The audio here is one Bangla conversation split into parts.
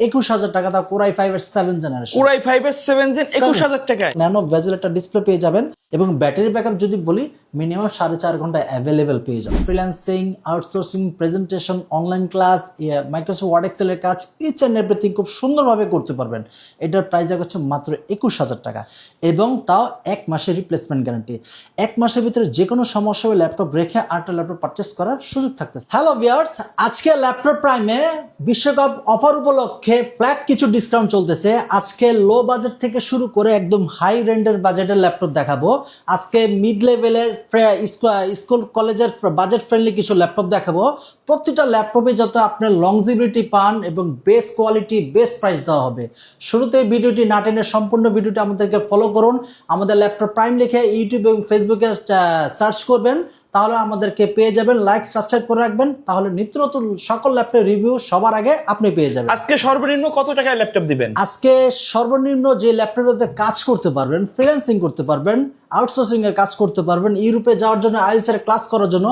21,000 টাকা, তা কোরাই 5 এর 7 জেনারেশন। কোরাই 5 এর 7 জেন 21,000 টাকায়। ন্যানো বেজেল একটা ডিসপ্লে পেয়ে যাবেন এবং ব্যাটারি ব্যাকআপ যদি বলি মিনিমাম 4.5 ঘন্টা অ্যাভেলেবেল পেয়ে যাবেন। Freelancing, outsourcing, presentation, online class, Microsoft Word এক্সেলের কাজ, ইচ অ্যান্ড এভরিথিং খুব সুন্দরভাবে করতে পারবেন। এটার প্রাইস হচ্ছে মাত্র 21,000 টাকা এবং তাও 1 মাসের রিপ্লেসমেন্ট গ্যারান্টি। 1 মাসের ভিতরে যে কোনো সমস্যা হলে ল্যাপটপ রেখে আরেকটা ল্যাপটপ পারচেস করার সুযোগ থাকতেছে। হ্যালো ভিউয়ার্স, আজকে ল্যাপটপ প্রাইমে বিশ্বকাপ অফার উপলক্ষে ফ্ল্যাট কিছু ডিসকাউন্ট চলতেছে। আজকে লো বাজেট থেকে শুরু করে একদম হাই রেন্ডের বাজেটের ল্যাপটপ দেখাবো। আজকে মিড লেভেলের স্কুল কলেজের বাজেট ফ্রেন্ডলি কিছু ল্যাপটপ দেখাবো। প্রতিটা ল্যাপটপে যাতে আপনার লংজিভিটি পান এবং বেস্ট কোয়ালিটি বেস্ট প্রাইস দেওয়া হবে। শুরুতে ভিডিওটি না টেনে সম্পূর্ণ ভিডিওটি আমাদেরকে ফলো করুন। আমাদের ল্যাপটপ প্রাইম লিখে ইউটিউব এবং ফেসবুকে সার্চ করবেন, তাহলে আমাদেরকে পেয়ে যাবেন। লাইক সাবস্ক্রাইব করে রাখবেন, তাহলে নিত্য নতুন সকল ল্যাপটপ রিভিউ সবার আগে আপনি পেয়ে যাবেন। আজকে সর্বনিম্ন কত টাকায় ল্যাপটপ দিবেন? আজকে সর্বনিম্ন যে ল্যাপটপে কাজ করতে পারবেন, ফ্রিল্যান্সিং করতে পারবেন, আউটসোর্সিং এর কাজ করতে পারবেন, ইউরোপে যাওয়ার জন্য আইএলটিএস এর ক্লাস করার জন্য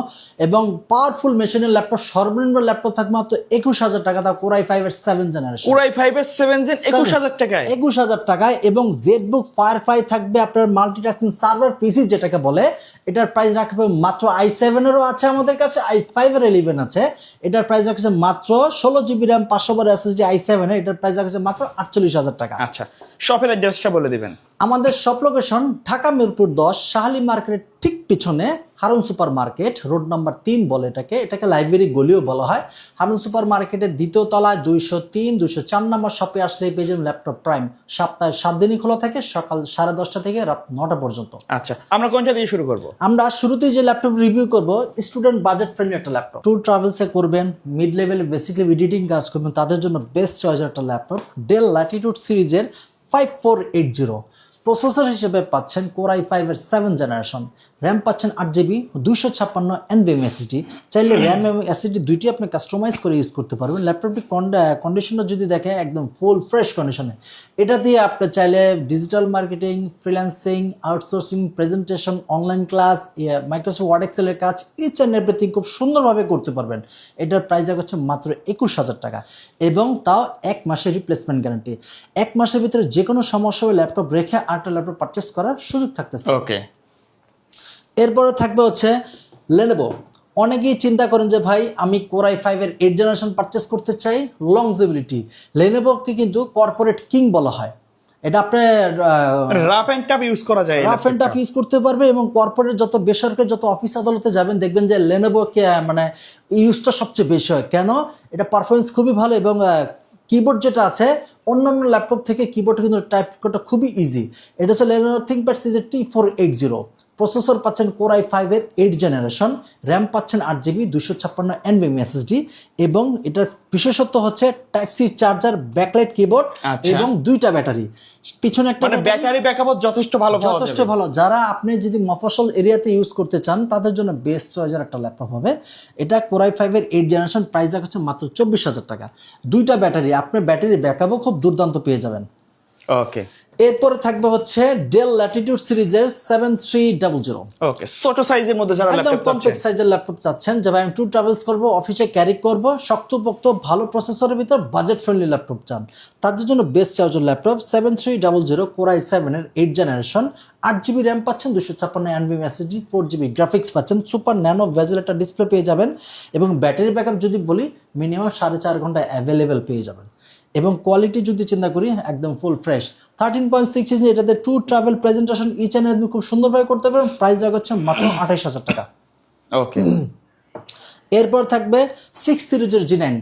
এবং পাওয়ারফুল মেশিনের ল্যাপটপ, সর্বনিম্ন ল্যাপটপ থাকবে মাত্র 21,000 টাকা, তা কোরাই 5 এর 7 জেনারেশন। কোরাই 5 এর 7 জেন 21,000 টাকায়। 21,000 টাকায় এবং জেটবুক ফায়ারফ্লাই থাকবে আপনার মাল্টিটাস্কিং সার্ভার পিসি যেটাকে বলে। এটার প্রাইস রাখবে মাত্র i7 এরও আছে আমাদের কাছে, i5 এর 11 আছে। এটার প্রাইস রাখছে মাত্র 16 জিবি র্যাম 500 বার এসএসডি i7 এর। এটার প্রাইস রাখছে মাত্র 48,000 টাকা। আচ্ছা, শপের অ্যাড্রেসটা বলে দিবেন। আমাদের শপ লোকেশন ঢাকা মিরপুর 10 শাহালি মার্কেটের ঠিক পিছনে Harun super market, road number 3 বলে এটাকে লাইব্রেরি গলিও বলা হয়। হারুন সুপার মার্কেটের দ্বিতীয় তলায় 203, 204 নম্বর শপে আসলে পেয়ে যাবেন ল্যাপটপ প্রাইম। সপ্তাহে 7 দিনই খোলা থাকে, সকাল 10:30 থেকে রাত 9টা পর্যন্ত। আচ্ছা, আমরা কোনটা দিয়ে শুরু করব? আমরা শুরুতেই যে ল্যাপটপ রিভিউ করব, স্টুডেন্ট বাজেট ফ্রেন্ডলি একটা ল্যাপটপ। ট্যুর ট্রাভেলসে করবেন, মিড লেভেলে বেসিক্যালি এডিটিং কাজ করবেন, তাদের জন্য বেস্ট চয়েস একটা ল্যাপটপ। ডেল ল্যাটিটিউড সিরিজের 5480। প্রসেসর হিসেবে পাচ্ছেন কোরাই 5 এর 7 জেনারেশন। র্যাম পাচ্ছেন 8GB, 256 NVMe SSD। চাইলে র্যাম এবং SSD দুইটি আপনি কাস্টমাইজ করে ইউজ করতে পারবেন। ল্যাপটপটি কন্ডিশনটা যদি দেখে একদম ফুল ফ্রেশ কন্ডিশনে। এটা দিয়ে আপনি চাইলে digital marketing, freelancing, outsourcing, presentation, online class, Microsoft Word এক্সেলের কাজ, ইচ অ্যান্ড এভরিথিং খুব সুন্দরভাবে করতে পারবেন। এটার প্রাইস হচ্ছে মাত্র 21,000 টাকা এবং তাও 1 মাসের রিপ্লেসমেন্ট গ্যারান্টি। 1 মাসের ভিতরে যে কোনো সমস্যা হলে ল্যাপটপ রেখে আরেকটা ল্যাপটপ পারচেস করার সুযোগ থাকতেছে। ওকে, এরপরে থাকবে হচ্ছে লেনোভো। অনেকেই চিন্তা করেন যে ভাই আমি কোরাই 5 এর 8 জেনারেশন পারচেস করতে চাই, লংজিভিটি। লেনোভোকে কিন্তু কর্পোরেট কিং বলা হয়। এটা আপনার রাফ এন্ড টাফ ইউজ করা যায়, রাফ এন্ড টাফ ইউজ করতে পারবে এবং কর্পোরেট যত বেসরকারি যত অফিস আদালতে যাবেন দেখবেন যে লেনোভো মানে ইউজটা সবচেয়ে বেশি হয়। কেন? এটা পারফরমেন্স খুবই ভালো এবং কিবোর্ড যেটা আছে অন্যান্য ল্যাপটপ থেকে কিবোর্ড কিন্তু টাইপ করাটা খুবই ইজি। এটা হচ্ছে লেনোভো থিংকপ্যাড সিরিজের T480। প্রসেসর পাচ্ছেন কোরাই 5 এর 8 জেনারেশন। র্যাম পাচ্ছেন 8GB, 256 NVMe SSD এবং এটার বিশেষত্ব হচ্ছে type C charger, backlight keyboard এবং 2টা ব্যাটারি। পিছনে একটা ব্যাটারি ব্যাকআপ যথেষ্ট ভালো, যথেষ্ট ভালো। যারা আপনি যদি মফস্বল এরিয়াতে ইউজ করতে চান তাদের জন্য বেস্ট চয়েসের একটা ল্যাপটপ হবে। এটা কোরাই 5 এর 8 জেনারেশন, প্রাইস হচ্ছে মাত্র 24,000 টাকা। 2টা ব্যাটারি, আপনার ব্যাটারি ব্যাকআপও খুব দুর্দান্ত পেয়ে যাবেন। ওকে, এরপরে থাকবে হচ্ছে ডেল ল্যাটিটিউড সিরিজের 7300। ওকে, ছোট সাইজের মধ্যে যারা একদম ল্যাপটপ চাচ্ছেন, কম্প্যাক্ট সাইজের ল্যাপটপ চাচ্ছেন যে ভাই আমি ট্যুর ট্রাভেলস করব, অফিসে ক্যারি করব, শক্তপোক্ত ভালো প্রসেসরের ভিতর বাজেট ফ্রেন্ডলি ল্যাপটপ চান, তাদের জন্য বেস্ট চার্জার ল্যাপটপ 7300 কোরাই 7 এর 8 জেনারেশন। 8GB র্যাম পাচ্ছেন, 256 NVMe SSD, 4GB গ্রাফিক্স পাচ্ছেন, সুপার ন্যানো বেজেল একটা ডিসপ্লে পেয়ে যাবেন এবং ব্যাটারি ব্যাকআপ যদি বলি মিনিমাম 4.5 ঘন্টা অ্যাভেলেবেল পেয়ে যাবেন এবং কোয়ালিটি যদি চিন্তা করি একদম ফুল ফ্রেশ। 13.6 ইঞ্চি, এটাতে tour travel presentation each and every খুব সুন্দরভাবে করতে পারবেন। প্রাইস হচ্ছে মাত্র 28,000 টাকা। ওকে, এরপর থাকবে 630 G9।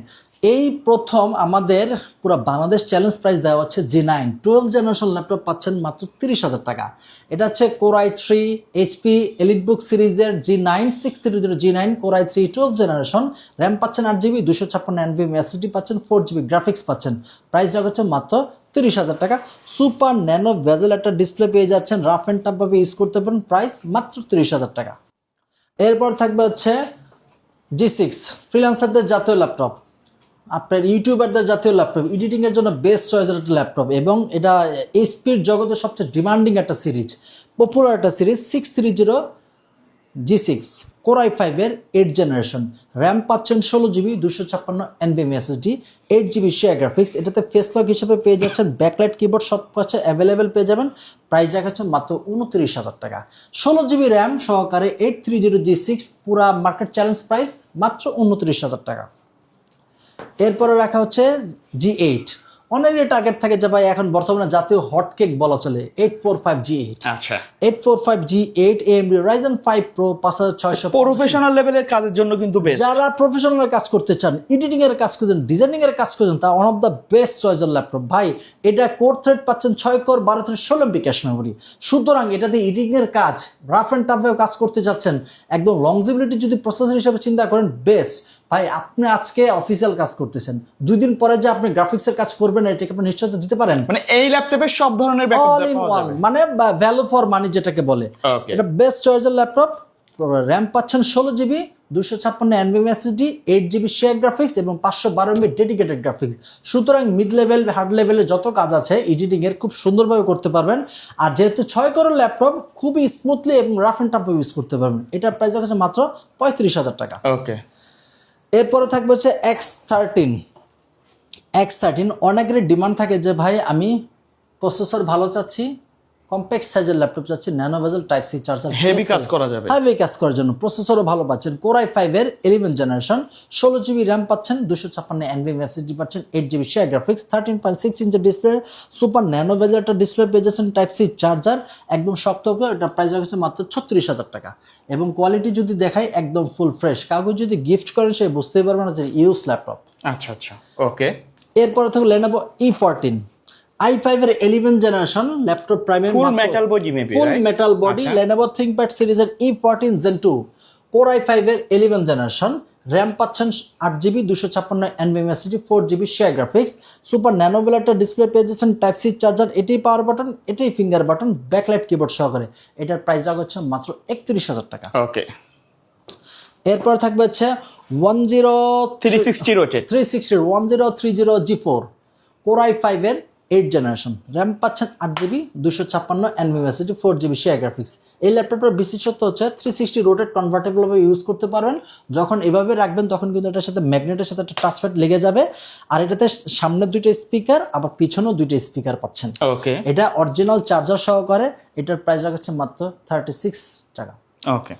এই প্রথম আমাদের পুরো বাংলাদেশ চ্যালেঞ্জ প্রাইস দেওয়া হচ্ছে G9 12 জেনারেশন ল্যাপটপ পাচ্ছেন মাত্র 30,000 টাকা। এটা হচ্ছে কোরাই 3 HP এলিটবুক সিরিজের G9 630 G9 core i 3 12 generation. RAM পাচ্ছেন 8GB, 256 NVMe SSD পাচ্ছেন, 4GB গ্রাফিক্স পাচ্ছেন। প্রাইস হচ্ছে মাত্র 30,000 টাকা। সুপার ন্যানো ভেজেল একটা ডিসপ্লে পেয়ে যাচ্ছেন, রাফ অ্যান্ড টাফ ভাবে ইউজ করতে পারেন। প্রাইস মাত্র 30,000 টাকা। এরপর থাকবে হচ্ছে G6 ফ্রিল্যান্সারদের জাতীয় ল্যাপটপ, আপনার ইউটিউবারদের জাতীয় ল্যাপটপ, এডিটিংয়ের জন্য বেস্ট চয়েসের একটা ল্যাপটপ এবং এটা এইচপির জগতের সবচেয়ে ডিমান্ডিং একটা সিরিজ, পপুলার একটা সিরিজ 630 G6। Core i5 এর 8 জেনারেশন, র্যাম পাচ্ছেন 16GB 256 NVMe SSD, 8GB share graphics. এটাতে ফেস লক হিসেবে পেয়ে যাচ্ছেন, ব্যাকলাইট কিবোর্ড সব কাছে অ্যাভেলেবেল পেয়ে যাবেন। প্রাইস রাখা মাত্র 29,000 টাকা। 16GB র্যাম সহকারে 830G6 পুরা মার্কেট চ্যালেঞ্জ প্রাইস মাত্র 29,000 টাকা। এরপরে রাখা হচ্ছে G8। অনেকের টার্গেট থাকে যে ভাই এখন বর্তমানে জাতীয় হটকেক বলা চলে 845G8। আচ্ছা, 845G8 AMD Ryzen 5 Pro 5600। Professional লেভেলের কাজের জন্য কিন্তু বেস্ট। যারা প্রফেশনাল কাজ করতে চান, এডিটিং এর কাজ করছেন, ডিজাইনিং এর কাজ করছেন, তা ওয়ান অফ দ্য বেস্ট চয়েসের ল্যাপটপ ভাই। এটা কোর থ্রেড পাচ্ছেন 6 core 12 thread 16 MB cache memory. সুতরাং এটাতে এডিটিং এর কাজ, রাফ এন্ড টাফেও কাজ করতে যাচ্ছেন, একদম লংজিবিলিটি যদি প্রসেসর হিসেবে চিন্তা করেন বেস্ট। ভাই আপনি আজকে অফিসিয়াল কাজ করতেছেন, 2 দিন পরে যে আপনি গ্রাফিক্সের কাজ করবেন এটাকে আপনি নিশ্চয়তা দিতে পারেন। মানে এই ল্যাপটপে সব ধরনের ব্যাকআপ অল ইন ওয়ান, মানে ভ্যালু ফর মানি যেটাকে বলে। Okay. এটা বেস্ট চয়েসের ল্যাপটপ। র্যাম পাচ্ছেন 16GB 256 NVMe SSD, 8GB share graphics এবং 512 MB ডেডিকেটেড গ্রাফিক্স। সুতরাং মিড লেভেল হার্ড লেভেলে যত কাজ আছে এডিটিং এর খুব সুন্দরভাবে করতে পারবেন। আর যেহেতু 6 কোরের ল্যাপটপ, খুবই স্মুথলি এবং রাফ এন্ড টাফে ইউজ করতে পারবেন। এটার প্রাইস আছে মাত্র 35,000 টাকা। ওকে, এরপরে থাকবে হচ্ছে X13। অনেকের ডিমান্ড থাকে যে ভাই আমি প্রসেসর ভালো চাচ্ছি, কম্প্যাক্ট সাইজের ল্যাপটপ চাচ্ছি, nano bezel type C charger, heavy কাজ করা যাবে। হেভি কাজ করার জন্য প্রসেসরও ভালো পাচ্ছেন। Core i5 এর 11 জেনারেশন, 16GB র্যাম পাচ্ছেন, 256 NVMe SSD পাচ্ছেন, 8GB শেয়ার গ্রাফিক্স, 13.6 ইঞ্চের ডিসপ্লে, সুপার ন্যানো বেজেল একটা ডিসপ্লে পেয়ে যাচ্ছেন, টাইপ সি চার্জার, একদম শক্ত। এটা প্রাইস রাখছে মাত্র 36,000 টাকা। এবং কোয়ালিটি যদি দেখাই একদম ফুল ফ্রেশ। কাউকে যদি গিফট করেন সে বুঝতেই পারবে না যে ইউজ ল্যাপটপ। আচ্ছা আচ্ছা, ওকে। এরপরে থাকবে Lenovo E14 i5 এর 11 generation laptop, premium, full metal body maybe, full metal body, Lenovo ThinkPad সিরিজের E14 Gen 2, Core i5 এর 11 জেনারেশন, র্যাম পাচ্ছেন 8GB 256 NVMe SSD, 4GB share graphics, super nano bezel একটা ডিসপ্লে পেয়ে যাচ্ছেন, টাইপ সি চার্জার, এটাই পাওয়ার বাটন, এটাই ফিঙ্গার বাটন, ব্যাকলাইট কিবোর্ড সহকারে। এটার প্রাইস রাখা হচ্ছে মাত্র 31,000 টাকা। ওকে। এরপর থাকবে হচ্ছে 360 রোটেট 1030 G4, Core i5 এর 8 জেনারেশন, র্যাম পাচ্ছেন 8GB 256 NVMe SSD, 4GB share graphics. এই ল্যাপটপের বিশেষত্ব হচ্ছে 360 রোটেট কনভার্টেবল ভাবে ইউজ করতে পারবেন। যখন এভাবে রাখবেন তখন কিন্তু এটার সাথে ম্যাগনেটের সাথে একটা টাচপ্যাড লেগে যাবে। আর এটাতে সামনে 2টা স্পিকার, আবার পিছনেও 2টা স্পিকার পাচ্ছেন। ওকে, এটা অরিজিনাল চার্জার সহকারে। এটার প্রাইস রাখছে মাত্র 36 টাকা। ওকে।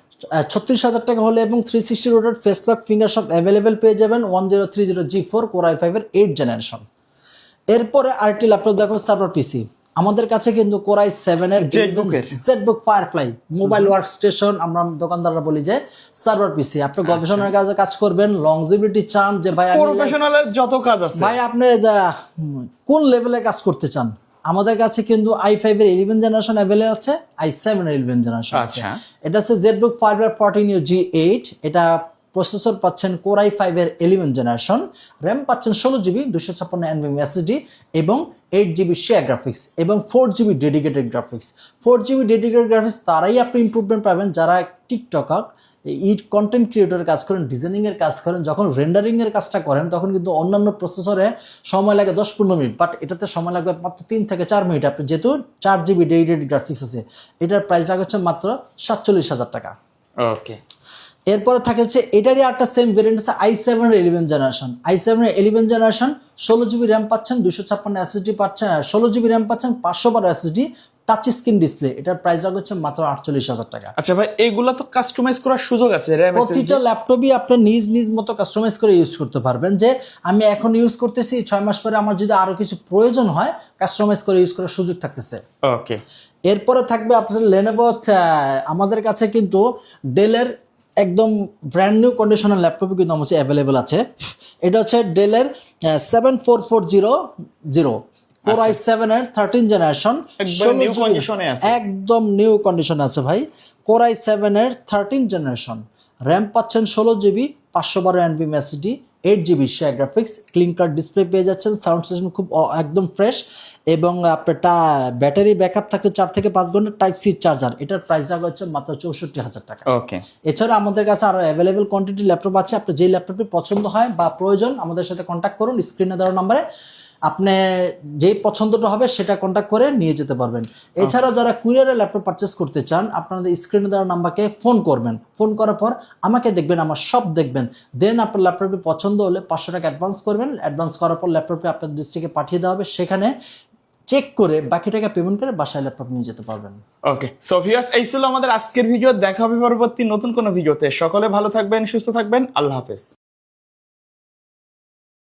36,000 টাকা হলে এবং 360 রোটেট ফেস লক ফিঙ্গার সব অ্যাভেলেবেল পেয়ে যাবেন। 1030 G4, Core i5 এর 8 জেনারেশন। এরপরে আরেকটি ল্যাপটপ দেখো, সার্ভার পিসি। আমাদের কাছে কিন্তু Core i7 এর Jetbook firefly mobile work station, আমরা দোকানদাররা বলি যে সার্ভার পিসি। আপনি গবেষণার কাজে কাজ করবেন, লংজিভিটি চান, যে ভাই প্রফেশনালের যত কাজ আছে, ভাই আপনি কোন লেভেলে কাজ করতে চান, আমাদের কাছে কিন্তু i5 এর 11 জেনারেশন অ্যাভেলেবল আছে, i7 এর 11 জেনারেশন আছে। এটা হচ্ছে জেটবুক ফায়ারফ্লাই 14U G8। এটা প্রসেসর পাচ্ছেন Core i5 এর 11 জেনারেশন, র্যাম পাচ্ছেন 16GB 256 NVMe SSD এবং 8GB শেয়ার গ্রাফিক্স এবং 4GB dedicated graphics. 4GB dedicated graphics তারাই আপনি ইমপ্রুভমেন্ট পাবেন যারা টিকটকার, কন্টেন্ট ক্রিয়েটরের কাজ করেন, ডিজাইনিং এর কাজ করেন। যখন রেন্ডারিং এর কাজটা করেন তখন কিন্তু অন্যান্য প্রসেসরে সময় লাগে 10-15 মিনিট, বাট এটাতে সময় লাগবে মাত্র 3 থেকে 4 মিনিট। আপনি যেহেতু 4GB ডেডিকেটেড গ্রাফিক্স আছে, এটার প্রাইস রাখা হচ্ছে মাত্র 47,000 টাকা। ওকে। এরপরে থাকে হচ্ছে এটারই একটা সেম ভেরিয়েন্ট আছে i7 এর 11 জেনারেশন। i7 এর 11 জেনারেশন, 16GB র্যাম পাচ্ছেন, 256 SSD পাচ্ছেন, 16GB র্যাম পাচ্ছেন, 512 SSD, টাচ স্ক্রিন ডিসপ্লে। এটার প্রাইস রাখা হচ্ছে মাত্র 48,000 টাকা। আচ্ছা ভাই, এগুলা তো কাস্টমাইজ করার সুযোগ আছে, প্রতিটা ল্যাপটপই আপনি নিজ মতো কাস্টমাইজ করে ইউজ করতে পারবেন। যে আমি এখন ইউজ করতেছি, 6 মাস পরে আমার যদি আরো কিছু প্রয়োজন হয় কাস্টমাইজ করে ইউজ করার সুযোগ থাকতেছে। ওকে। এরপরে থাকবে আপনার Lenovo। আমাদের কাছে কিন্তু ডেলের একদম ব্র্যান্ড নিউ কন্ডিশনের ল্যাপটপও কিন্তু আমার কাছে অ্যাভেলেবেল আছে। এটা হচ্ছে ডেলের 7440 Core i7 এর 13 জেনারেশন, একদম নিউ কন্ডিশনে আছে ভাই। Core i7 এর 13 জেনারেশন, র্যাম পাচ্ছেন 16GB 512 NVMe SSD, 8GB share graphics, clean cut display পেয়ে যাচ্ছেন, সাউন্ড সিস্টেম খুব একদম ফ্রেশ এবং আপনার ব্যাটারি ব্যাকআপ থাকে 4 থেকে 5 ঘন্টা, টাইপ সি চার্জার। এটার প্রাইস রাখা হচ্ছে মাত্র 64,000 টাকা। ওকে। এছাড়া আমাদের কাছে আরো অ্যাভেলেবেল কোয়ান্টিটি ল্যাপটপ আছে। আপনার যেই ল্যাপটপটি পছন্দ হয় বা প্রয়োজন আমাদের সাথে কন্ট্যাক্ট করুন স্ক্রিনে দেওয়া নম্বরে। আপনি যেই পছন্দটা হবে সেটা কন্ট্যাক্ট করে নিয়ে যেতে পারবেন। এছাড়াও যারা কুরিয়ারে ল্যাপটপ পারচেস করতে চান, আপনাদের স্ক্রিনে দেওয়া নাম্বারকে ফোন করবেন। ফোন করার পর আমাকে দেখবেন, আমার শপ দেখবেন, দেন আপনার ল্যাপটপটি পছন্দ হলে 500 টাকা অ্যাডভান্স করবেন। অ্যাডভান্স করার পর ল্যাপটপটি আপনার ডিস্ট্রিক্টে পাঠিয়ে দেওয়া হবে, সেখানে চেক করে বাকি টাকা পেমেন্ট করে বাসায় ল্যাপটপ নিয়ে যেতে পারবেন। ওকে, সো ভিউয়ার্স, এই ছিল আমাদের আজকের ভিডিও। দেখা হবে পরবর্তী নতুন কোনো ভিডিওতে। সকলে ভালো থাকবেন, সুস্থ থাকবেন। আল্লাহ হাফেজ।